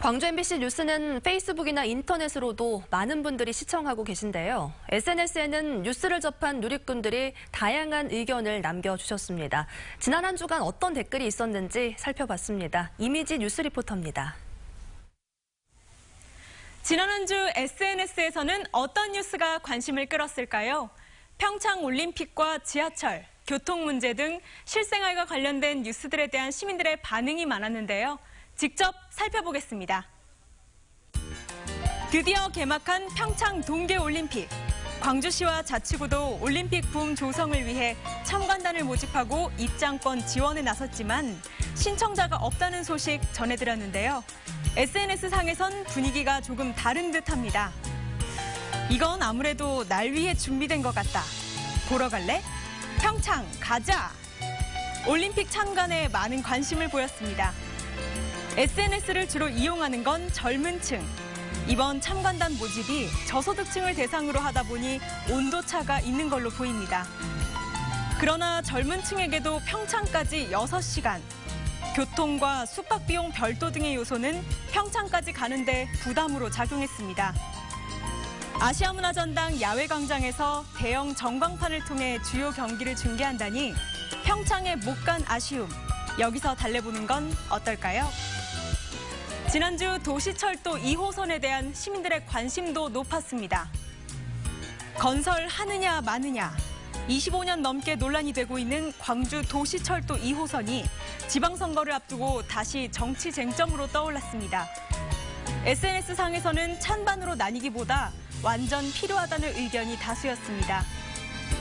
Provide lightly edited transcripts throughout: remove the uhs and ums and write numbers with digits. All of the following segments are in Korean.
광주 MBC 뉴스는 페이스북이나 인터넷으로도 많은 분들이 시청하고 계신데요. SNS에는 뉴스를 접한 누리꾼들이 다양한 의견을 남겨주셨습니다. 지난 한 주간 어떤 댓글이 있었는지 살펴봤습니다. 이미지 뉴스 리포터입니다. 지난 한 주 SNS에서는 어떤 뉴스가 관심을 끌었을까요? 평창 올림픽과 지하철, 교통 문제 등 실생활과 관련된 뉴스들에 대한 시민들의 반응이 많았는데요. 직접 살펴보겠습니다. 드디어 개막한 평창 동계올림픽. 광주시와 자치구도 올림픽 붐 조성을 위해 참관단을 모집하고 입장권 지원에 나섰지만 신청자가 없다는 소식 전해드렸는데요. SNS상에선 분위기가 조금 다른 듯합니다. 이건 아무래도 날 위해 준비된 것 같다. 보러 갈래? 평창 가자! 올림픽 참관에 많은 관심을 보였습니다. SNS를 주로 이용하는 건 젊은 층. 이번 참관단 모집이 저소득층을 대상으로 하다 보니 온도차가 있는 걸로 보입니다. 그러나 젊은 층에게도 평창까지 6시간, 교통과 숙박비용 별도 등의 요소는 평창까지 가는데 부담으로 작용했습니다. 아시아문화전당 야외광장에서 대형 전광판을 통해 주요 경기를 중계한다니 평창에 못 간 아쉬움, 여기서 달래보는 건 어떨까요? 지난주 도시철도 2호선에 대한 시민들의 관심도 높았습니다. 건설하느냐 마느냐, 25년 넘게 논란이 되고 있는 광주 도시철도 2호선이 지방선거를 앞두고 다시 정치 쟁점으로 떠올랐습니다. SNS상에서는 찬반으로 나뉘기보다 완전 필요하다는 의견이 다수였습니다.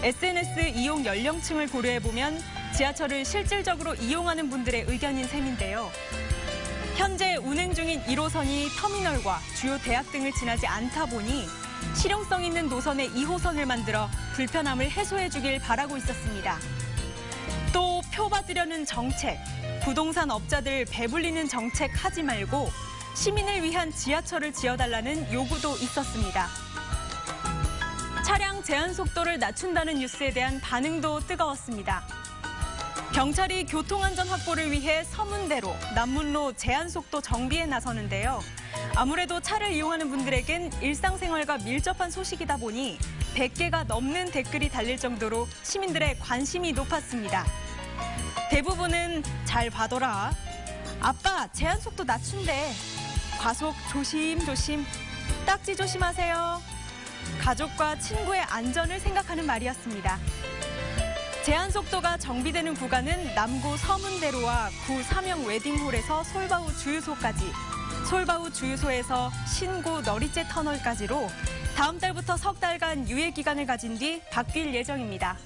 SNS 이용 연령층을 고려해보면 지하철을 실질적으로 이용하는 분들의 의견인 셈인데요. 현재 운행 중인 1호선이 터미널과 주요 대학 등을 지나지 않다 보니 실용성 있는 노선의 2호선을 만들어 불편함을 해소해주길 바라고 있었습니다. 또 표 받으려는 정책, 부동산 업자들 배불리는 정책 하지 말고 시민을 위한 지하철을 지어달라는 요구도 있었습니다. 차량 제한 속도를 낮춘다는 뉴스에 대한 반응도 뜨거웠습니다. 경찰이 교통안전 확보를 위해 서문대로 남문로 제한 속도 정비에 나서는데요. 아무래도 차를 이용하는 분들에겐 일상생활과 밀접한 소식이다 보니 100개가 넘는 댓글이 달릴 정도로 시민들의 관심이 높았습니다. 대부분은 잘 봐둬라. 아빠, 제한 속도 낮춘대. 과속 조심조심. 딱지 조심하세요. 가족과 친구의 안전을 생각하는 말이었습니다. 제한 속도가 정비되는 구간은 남구 서문대로와 구 삼영 웨딩홀에서 솔바우 주유소까지, 솔바우 주유소에서 신구 너리째 터널까지로 다음 달부터 석 달간 유예 기간을 가진 뒤 바뀔 예정입니다.